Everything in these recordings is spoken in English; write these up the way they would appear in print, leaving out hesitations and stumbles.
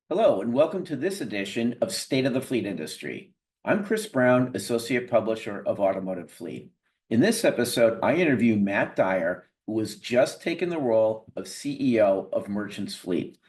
Hello, and welcome to this edition of State of the Fleet Industry. I'm Chris Brown, Associate Publisher of Automotive Fleet. In this episode, I interview Matt Dyer, who has just taken the role of CEO of Merchants Fleet.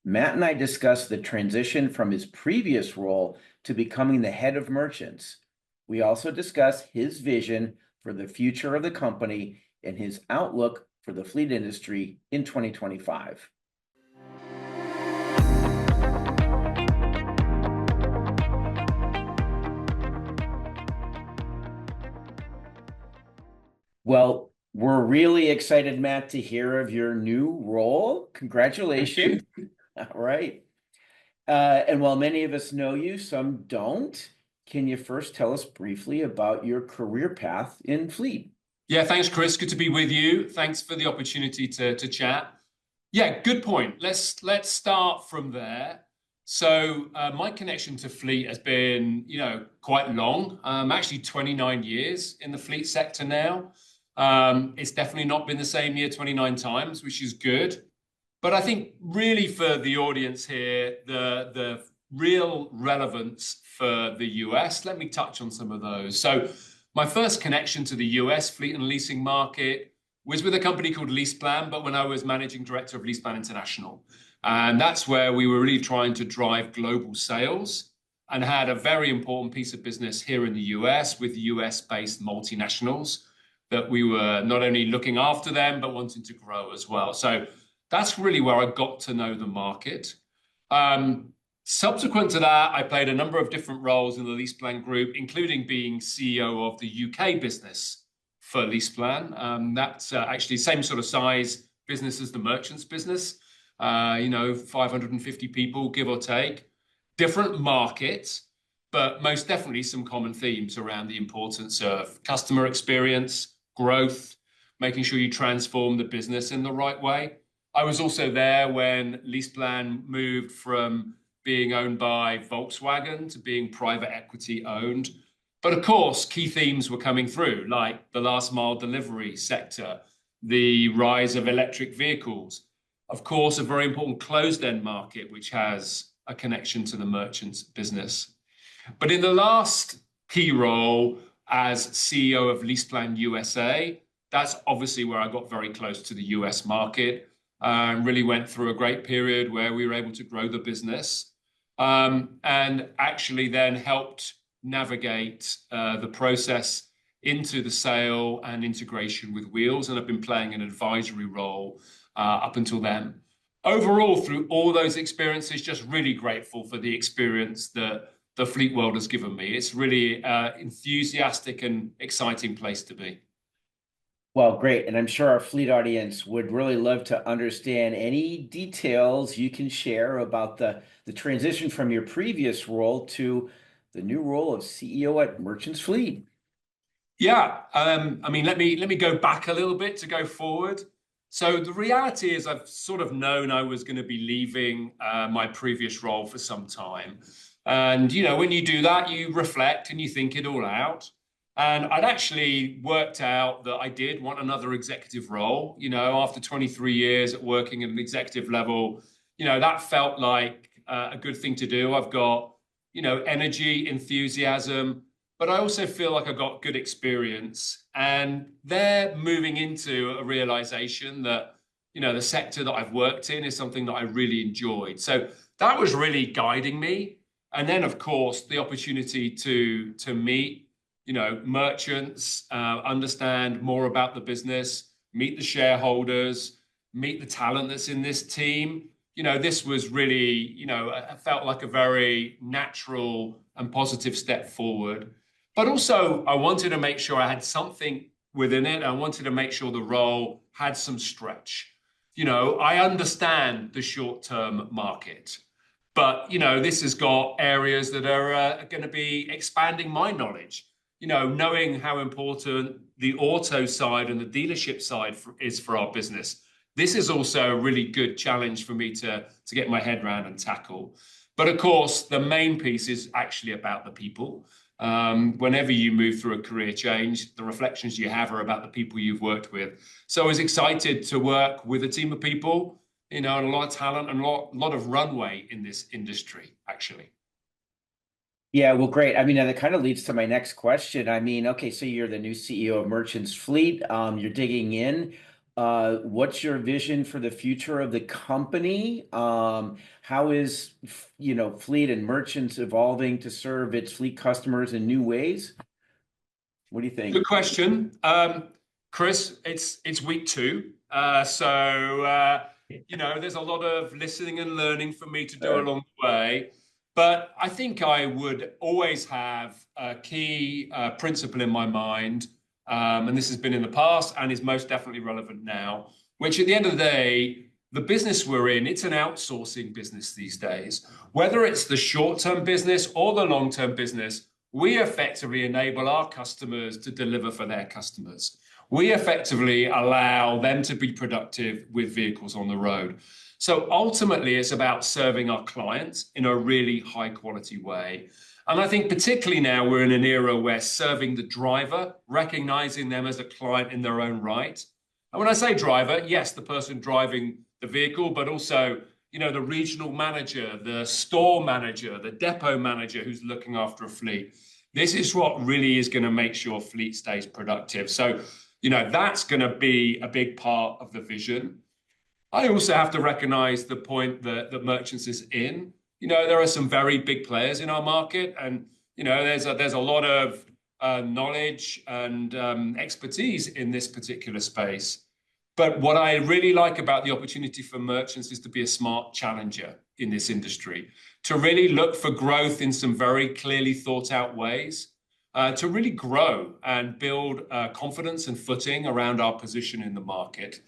Matt and I discuss the transition from his previous role to becoming the head of Merchants. We also discuss his vision for the future of the company and his outlook for the fleet industry in 2025. Well, we're really excited, Matt, to hear of your new role. Thank you. Congratulations. All right. And while many of us know you, some don't. Can you first tell us briefly about your career path in fleet? Yeah, thanks, Chris. Good to be with you. Thanks for the opportunity to chat. Yeah, good point. Let's start from there. So my connection to fleet has been, quite long. Actually 29 years in the fleet sector now. It's definitely not been the same year 29 times, which is good. But I think really for the audience here, the real relevance for the US, let me touch on some of those. So my first connection to the US fleet and leasing market was with a company called LeasePlan, but when I was managing director of LeasePlan International. And that's where we were really trying to drive global sales and had a very important piece of business here in the US with US-based multinationals that we were not only looking after them, but wanting to grow as well. So that's really where I got to know the market. Subsequent to that, I played a number of different roles in the LeasePlan group, including being CEO of the UK business for LeasePlan. That's actually same sort of size business as the Merchants business, 550 people, give or take. Different markets, but most definitely some common themes around the importance of customer experience, growth, making sure you transform the business in the right way. I was also there when LeasePlan moved from being owned by Volkswagen to being private equity owned. But of course, key themes were coming through, like the last mile delivery sector, the rise of electric vehicles. Of course, a very important closed-end market, which has a connection to the Merchants business. But in the last key role as CEO of LeasePlan USA, that's obviously where I got very close to the US market. Really went through a great period where we were able to grow the business and actually then helped navigate the process into the sale and integration with Wheels. And I've been playing an advisory role up until then. Overall, through all those experiences, just really grateful for the experience that the fleet world has given me. It's really enthusiastic and exciting place to be. Well, great. And I'm sure our fleet audience would really love to understand any details you can share about the transition from your previous role to the new role of CEO at Merchants Fleet. Yeah, let me go back a little bit to go forward. So the reality is I've sort of known I was going to be leaving my previous role for some time. And, when you do that, you reflect and you think it all out. And I'd actually worked out that I did want another executive role. After 23 years at working at an executive level, that felt like a good thing to do. I've got, energy, enthusiasm, but I also feel like I got good experience. And they're moving into a realization that, the sector that I've worked in is something that I really enjoyed. So that was really guiding me. And then, of course, the opportunity to meet, merchants, understand more about the business, meet the shareholders, meet the talent that's in this team. This was really, I felt like a very natural and positive step forward. But also, I wanted to make sure I had something within it. I wanted to make sure the role had some stretch. I understand the short-term market. But, this has got areas that are going to be expanding my knowledge, knowing how important the auto side and the dealership side is for our business. This is also a really good challenge for me to get my head around and tackle. But of course, the main piece is actually about the people. Whenever you move through a career change, the reflections you have are about the people you've worked with. So I was excited to work with a team of people and a lot of talent and a lot of runway in this industry, actually. Yeah, well, great. I mean, and it kind of leads to my next question. I mean, okay, so you're the new CEO of Merchants Fleet. You're digging in. What's your vision for the future of the company? How is, Fleet and Merchants evolving to serve its fleet customers in new ways? What do you think? Good question, Chris. It's week two, there's a lot of listening and learning for me to do Sure. along the way. But I think I would always have a key principle in my mind, and this has been in the past and is most definitely relevant now. Which, at the end of the day, the business we're in, it's an outsourcing business these days. Whether it's the short-term business or the long-term business, we effectively enable our customers to deliver for their customers. We effectively allow them to be productive with vehicles on the road. So ultimately, it's about serving our clients in a really high quality way. And I think particularly now we're in an era where serving the driver, recognizing them as a client in their own right. And when I say driver, yes, the person driving the vehicle, but also the regional manager, the store manager, the depot manager who's looking after a fleet. This is what really is going to make sure fleet stays productive. So, that's going to be a big part of the vision. I also have to recognize the point that Merchants is in. There are some very big players in our market, and there's a lot of knowledge and expertise in this particular space. But what I really like about the opportunity for Merchants is to be a smart challenger in this industry, to really look for growth in some very clearly thought out ways, to really grow and build confidence and footing around our position in the market.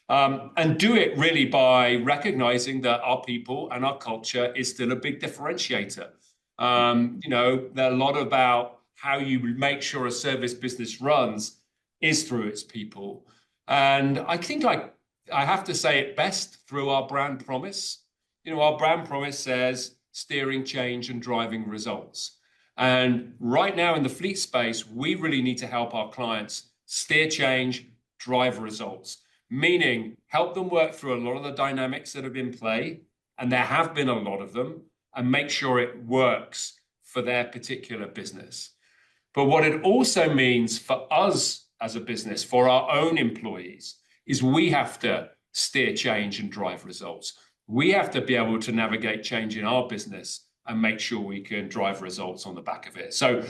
And do it really by recognizing that our people and our culture is still a big differentiator. A lot about how you make sure a service business runs is through its people. And I think I have to say it best through our brand promise. Our brand promise says steering change and driving results. And right now in the fleet space, we really need to help our clients steer change, drive results, meaning help them work through a lot of the dynamics that have been in play, and there have been a lot of them, and make sure it works for their particular business. But what it also means for us as a business, for our own employees, is we have to steer change and drive results. We have to be able to navigate change in our business and make sure we can drive results on the back of it. So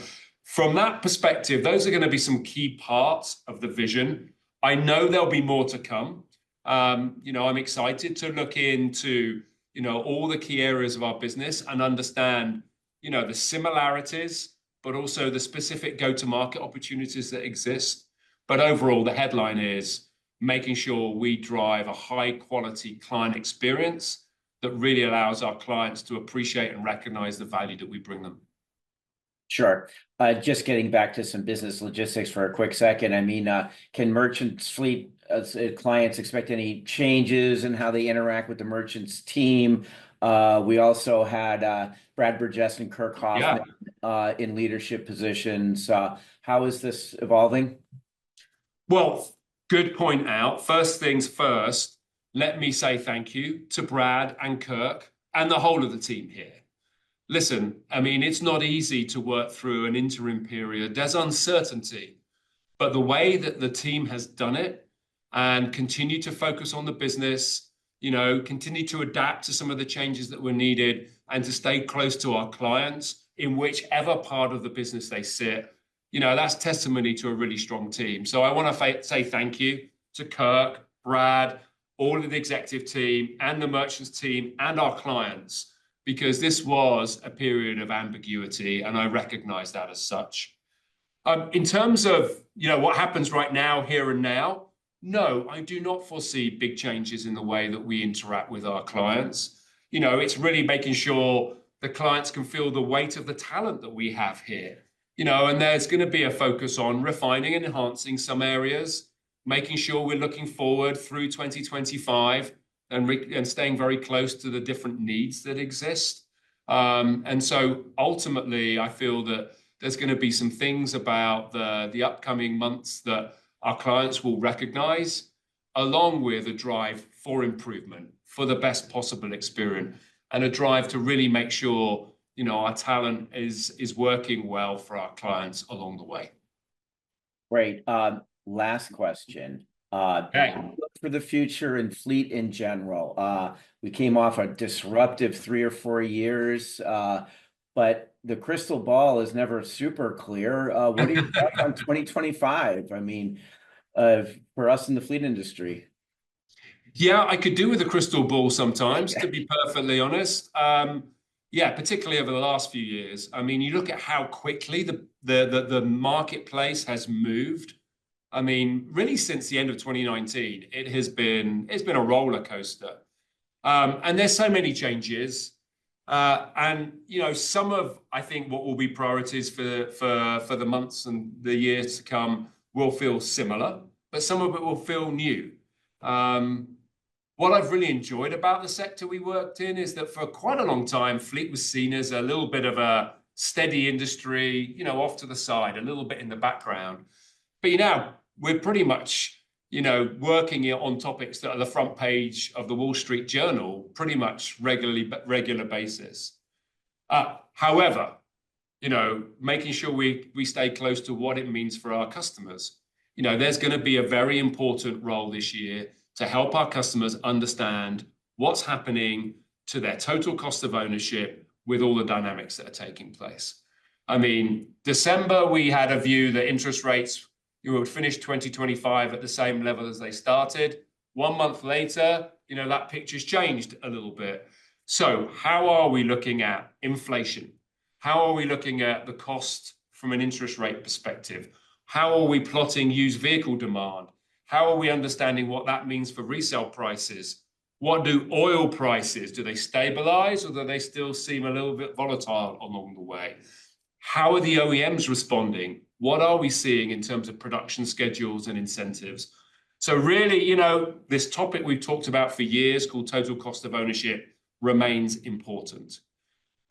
from that perspective, those are going to be some key parts of the vision. I know there'll be more to come. I'm excited to look into, all the key areas of our business and understand, the similarities, but also the specific go-to-market opportunities that exist. But overall, the headline is making sure we drive a high-quality client experience that really allows our clients to appreciate and recognize the value that we bring them. Sure. Just getting back to some business logistics for a quick second. I mean, can Merchants Fleet clients expect any changes in how they interact with the Merchants team? We also had Brad Burgess and Kirk Hoffman in leadership positions. How is this evolving? Well, good point out. First things first, let me say thank you to Brad and Kirk and the whole of the team here. Listen, I mean, it's not easy to work through an interim period. There's uncertainty, but the way that the team has done it and continue to focus on the business, continue to adapt to some of the changes that were needed and to stay close to our clients in whichever part of the business they sit, that's testimony to a really strong team. So I want to say thank you to Kirk, Brad, all of the executive team and the Merchants team and our clients, because this was a period of ambiguity, and I recognize that as such. In terms of what happens right now, here and now, no, I do not foresee big changes in the way that we interact with our clients. It's really making sure the clients can feel the weight of the talent that we have here. And there's going to be a focus on refining and enhancing some areas, making sure we're looking forward through 2025 and staying very close to the different needs that exist. And so ultimately, I feel that there's going to be some things about the upcoming months that our clients will recognize, along with a drive for improvement for the best possible experience and a drive to really make sure, our talent is working well for our clients along the way. Great. Last question. Okay. Look for the future in fleet in general. We came off a disruptive 3 or 4 years, but the crystal ball is never super clear. What are your thoughts on 2025? I mean, for us in the fleet industry. Yeah, I could do with a crystal ball sometimes, to be perfectly honest. Yeah, particularly over the last few years. I mean, you look at how quickly the marketplace has moved. I mean, really since the end of 2019, it's been a roller coaster. And there's so many changes. And some of I think what will be priorities for the months and the years to come will feel similar, but some of it will feel new. What I've really enjoyed about the sector we worked in is that for quite a long time, fleet was seen as a little bit of a steady industry, off to the side, a little bit in the background. But we're pretty much, working on topics that are the front page of the Wall Street Journal, pretty much regular basis. However, making sure we stay close to what it means for our customers. There's going to be a very important role this year to help our customers understand what's happening to their total cost of ownership with all the dynamics that are taking place. I mean, December, we had a view that interest rates would finish 2025 at the same level as they started. 1 month later, that picture's changed a little bit. So how are we looking at inflation? How are we looking at the cost from an interest rate perspective? How are we plotting used vehicle demand? How are we understanding what that means for resale prices? What do oil prices? Do they stabilize or do they still seem a little bit volatile along the way? How are the OEMs responding? What are we seeing in terms of production schedules and incentives? So really, this topic we've talked about for years called total cost of ownership remains important.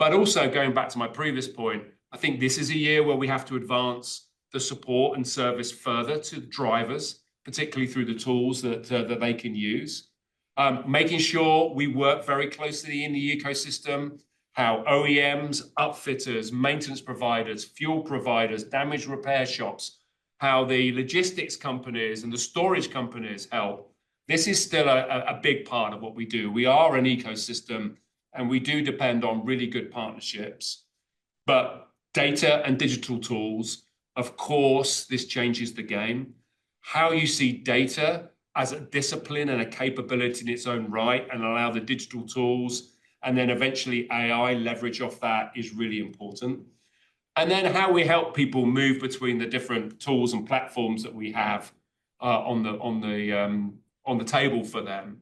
But also going back to my previous point, I think this is a year where we have to advance the support and service further to drivers, particularly through the tools that they can use. Making sure we work very closely in the ecosystem, how OEMs, upfitters, maintenance providers, fuel providers, damage repair shops, how the logistics companies and the storage companies help. This is still a big part of what we do. We are an ecosystem and we do depend on really good partnerships. But data and digital tools, of course, this changes the game. How you see data as a discipline and a capability in its own right and allow the digital tools and then eventually AI leverage off that is really important. And then how we help people move between the different tools and platforms that we have on the table for them.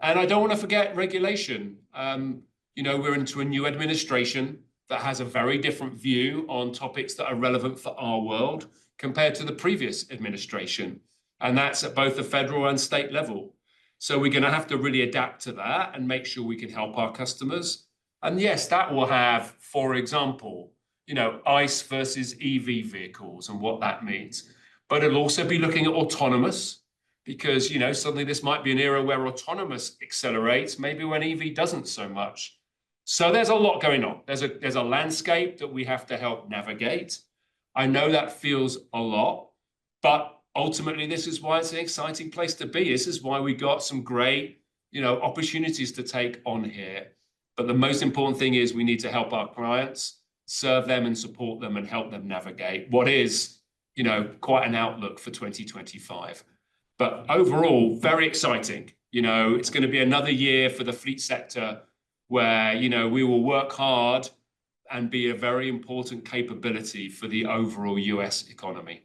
And I don't want to forget regulation. We're into a new administration that has a very different view on topics that are relevant for our world compared to the previous administration. And that's at both the federal and state level. So we're going to have to really adapt to that and make sure we can help our customers. And yes, that will have, for example, ICE versus EV vehicles and what that means. But it'll also be looking at autonomous because, suddenly this might be an era where autonomous accelerates, maybe when EV doesn't so much. So there's a lot going on. There's a landscape that we have to help navigate. I know that feels a lot, but ultimately, this is why it's an exciting place to be. This is why we got some great, opportunities to take on here. But the most important thing is we need to help our clients, serve them and support them and help them navigate what is, quite an outlook for 2025. But overall, very exciting. It's going to be another year for the fleet sector where, we will work hard and be a very important capability for the overall US economy.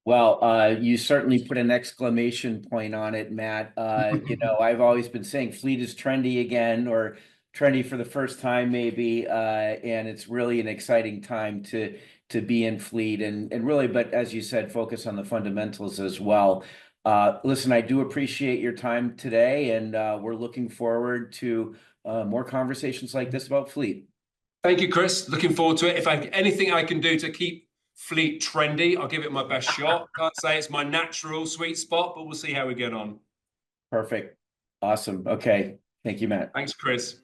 Well, you certainly put an exclamation point on it, Matt. I've always been saying fleet is trendy again, or trendy for the first time, maybe. And it's really an exciting time to be in fleet and really, but as you said, focus on the fundamentals as well. Listen, I do appreciate your time today, and we're looking forward to more conversations like this about fleet. Thank you, Chris. Looking forward to it. If anything I can do to keep fleet trendy, I'll give it my best shot. Can't say it's my natural sweet spot, but we'll see how we get on. Perfect. Awesome. Okay. Thank you, Matt. Thanks, Chris.